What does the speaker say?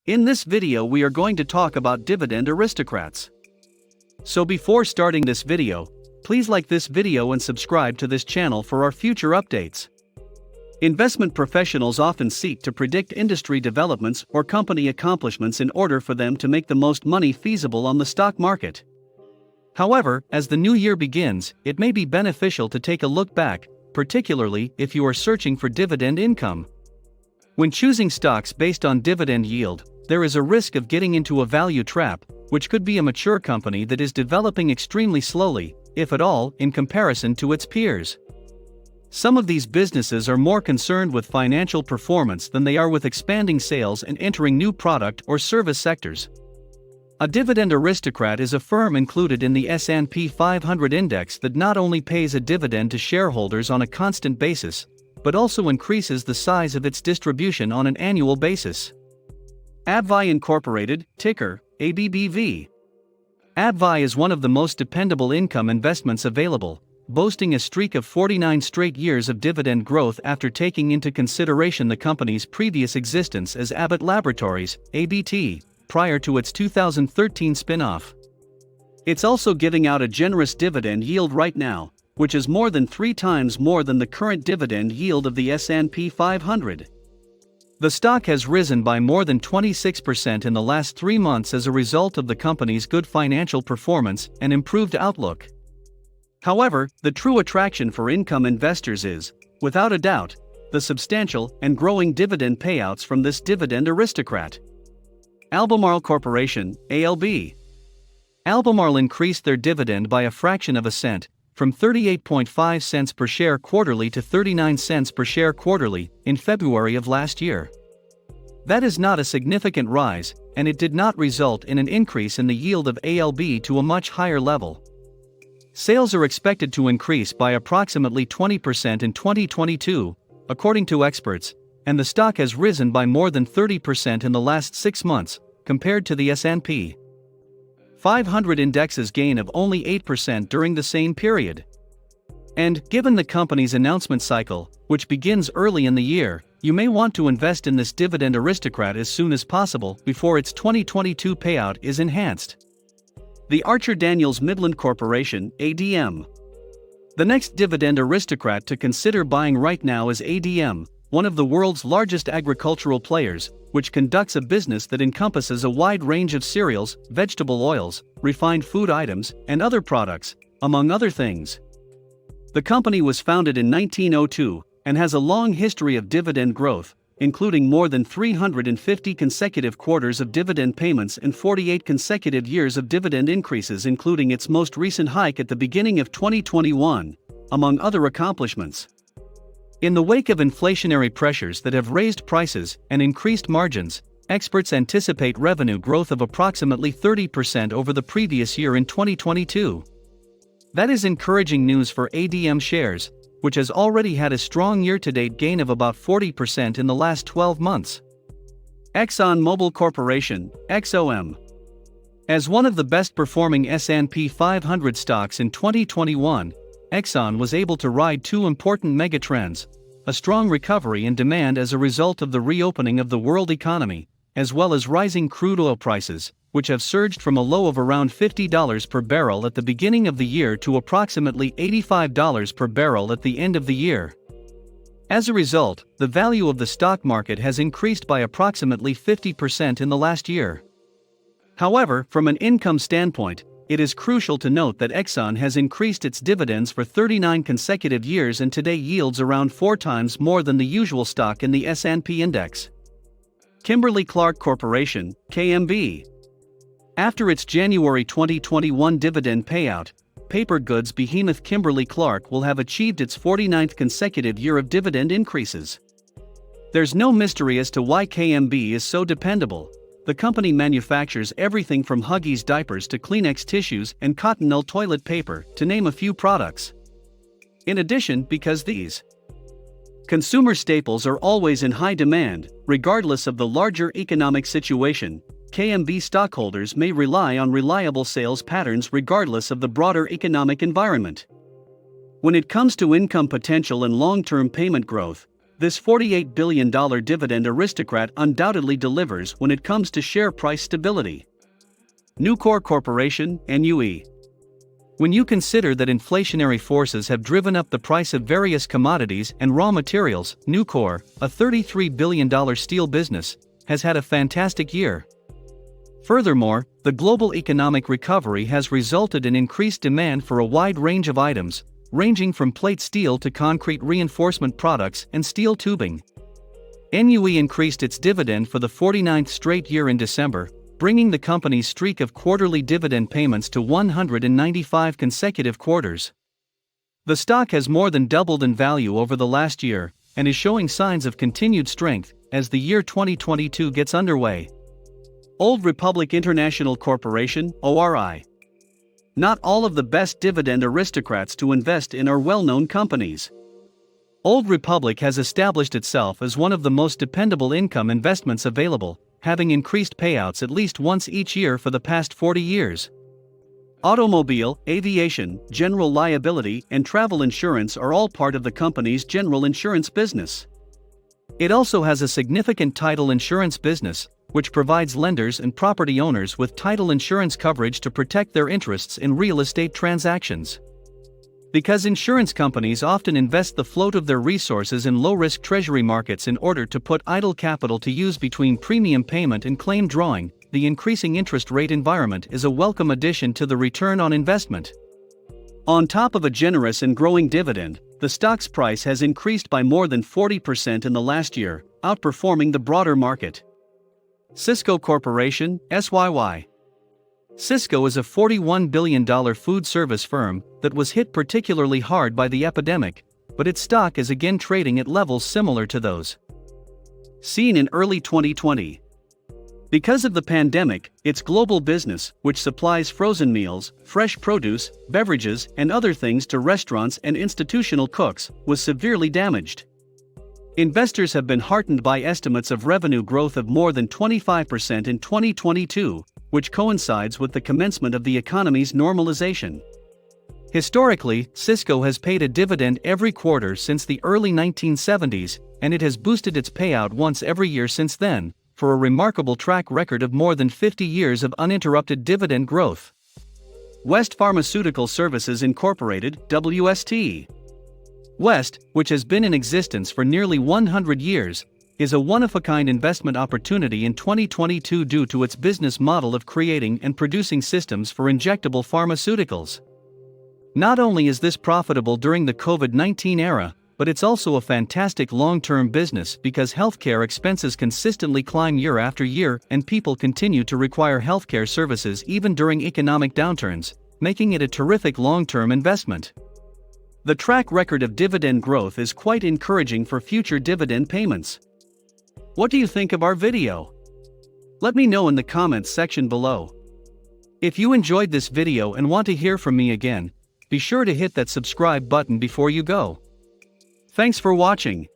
In this video we are going to talk about Dividend Aristocrats. So before starting this video, please like this video and subscribe to this channel for our future updates. Investment professionals often seek to predict industry developments or company accomplishments in order for them to make the most money feasible on the stock market. However, as the new year begins, it may be beneficial to take a look back, particularly if you are searching for dividend income. When choosing stocks based on dividend yield, there is a risk of getting into a value trap, which could be a mature company that is developing extremely slowly, if at all, in comparison to its peers. Some of these businesses are more concerned with financial performance than they are with expanding sales and entering new product or service sectors. A dividend aristocrat is a firm included in the S&P 500 index that not only pays a dividend to shareholders on a constant basis, but also increases the size of its distribution on an annual basis. AbbVie Incorporated, ticker, ABBV. AbbVie is one of the most dependable income investments available, boasting a streak of 49 straight years of dividend growth after taking into consideration the company's previous existence as Abbott Laboratories, ABT, prior to its 2013 spin-off. It's also giving out a generous dividend yield right now, which is more than 3 times more than the current dividend yield of the S&P 500. The stock has risen by more than 26% in the last 3 months as a result of the company's good financial performance and improved outlook. However, the true attraction for income investors is, without a doubt, the substantial and growing dividend payouts from this dividend aristocrat. Albemarle Corporation, ALB. Albemarle increased their dividend by a fraction of a cent, from 38.5 cents per share quarterly to 39 cents per share quarterly, in February of last year. That is not a significant rise, and it did not result in an increase in the yield of ALB to a much higher level. Sales are expected to increase by approximately 20% in 2022, according to experts, and the stock has risen by more than 30% in the last 6 months, compared to the S&P 500 index's gain of only 8% during the same period. And, given the company's announcement cycle, which begins early in the year, you may want to invest in this dividend aristocrat as soon as possible before its 2022 payout is enhanced. The Daniels Midland Corporation, ADM. The next dividend aristocrat to consider buying right now is ADM, one of the world's largest agricultural players, which conducts a business that encompasses a wide range of cereals, vegetable oils, refined food items, and other products, among other things. The company was founded in 1902 and has a long history of dividend growth, including more than 350 consecutive quarters of dividend payments and 48 consecutive years of dividend increases, including its most recent hike at the beginning of 2021, among other accomplishments. In the wake of inflationary pressures that have raised prices and increased margins, experts anticipate revenue growth of approximately 30% over the previous year in 2022. That is encouraging news for ADM shares, which has already had a strong year-to-date gain of about 40% in the last 12 months. Exxon Mobil Corporation, XOM. As one of the best-performing S&P 500 stocks in 2021, Exxon was able to ride 2 important megatrends: a strong recovery in demand as a result of the reopening of the world economy, as well as rising crude oil prices, which have surged from a low of around $50 per barrel at the beginning of the year to approximately $85 per barrel at the end of the year. As a result, the value of the stock market has increased by approximately 50% in the last year. However, from an income standpoint, it is crucial to note that Exxon has increased its dividends for 39 consecutive years and today yields around 4 times more than the usual stock in the S&P index. Kimberly-Clark Corporation, KMB. After its January 2021 dividend payout, paper goods behemoth Kimberly-Clark will have achieved its 49th consecutive year of dividend increases. There's no mystery as to why KMB is so dependable. The company manufactures everything from Huggies diapers to Kleenex tissues and Cottonelle toilet paper, to name a few products. In addition, because these consumer staples are always in high demand, regardless of the larger economic situation, KMB stockholders may rely on reliable sales patterns regardless of the broader economic environment. When it comes to income potential and long-term payment growth, This $48 billion dividend aristocrat undoubtedly delivers when it comes to share price stability. Nucor Corporation, NUE. When you consider that inflationary forces have driven up the price of various commodities and raw materials, Nucor, a $33 billion steel business, has had a fantastic year. Furthermore, the global economic recovery has resulted in increased demand for a wide range of items, ranging from plate steel to concrete reinforcement products and steel tubing. NUE increased its dividend for the 49th straight year in December, bringing the company's streak of quarterly dividend payments to 195 consecutive quarters. The stock has more than doubled in value over the last year, and is showing signs of continued strength as the year 2022 gets underway. Old Republic International Corporation, ORI. Not all of the best dividend aristocrats to invest in are well-known companies. Old Republic has established itself as one of the most dependable income investments available, having increased payouts at least once each year for the past 40 years. Automobile, aviation, general liability, and travel insurance are all part of the company's general insurance business. It also has a significant title insurance business, which provides lenders and property owners with title insurance coverage to protect their interests in real estate transactions. Because insurance companies often invest the float of their resources in low-risk treasury markets in order to put idle capital to use between premium payment and claim drawing, the increasing interest rate environment is a welcome addition to the return on investment. On top of a generous and growing dividend, the stock's price has increased by more than 40% in the last year, outperforming the broader market. Cisco Corporation, SYY. Cisco is a $41 billion food service firm that was hit particularly hard by the epidemic, but its stock is again trading at levels similar to those seen in early 2020. Because of the pandemic, its global business, which supplies frozen meals, fresh produce, beverages, and other things to restaurants and institutional cooks, was severely damaged. Investors have been heartened by estimates of revenue growth of more than 25% in 2022, which coincides with the commencement of the economy's normalization. Historically, Cisco has paid a dividend every quarter since the early 1970s, and it has boosted its payout once every year since then, for a remarkable track record of more than 50 years of uninterrupted dividend growth. West Pharmaceutical Services Incorporated, WST. West, which has been in existence for nearly 100 years, is a one-of-a-kind investment opportunity in 2022 due to its business model of creating and producing systems for injectable pharmaceuticals. Not only is this profitable during the COVID-19 era, but it's also a fantastic long-term business because healthcare expenses consistently climb year after year and people continue to require healthcare services even during economic downturns, making it a terrific long-term investment. The track record of dividend growth is quite encouraging for future dividend payments. What do you think of our video? Let me know in the comments section below. If you enjoyed this video and want to hear from me again, be sure to hit that subscribe button before you go. Thanks for watching.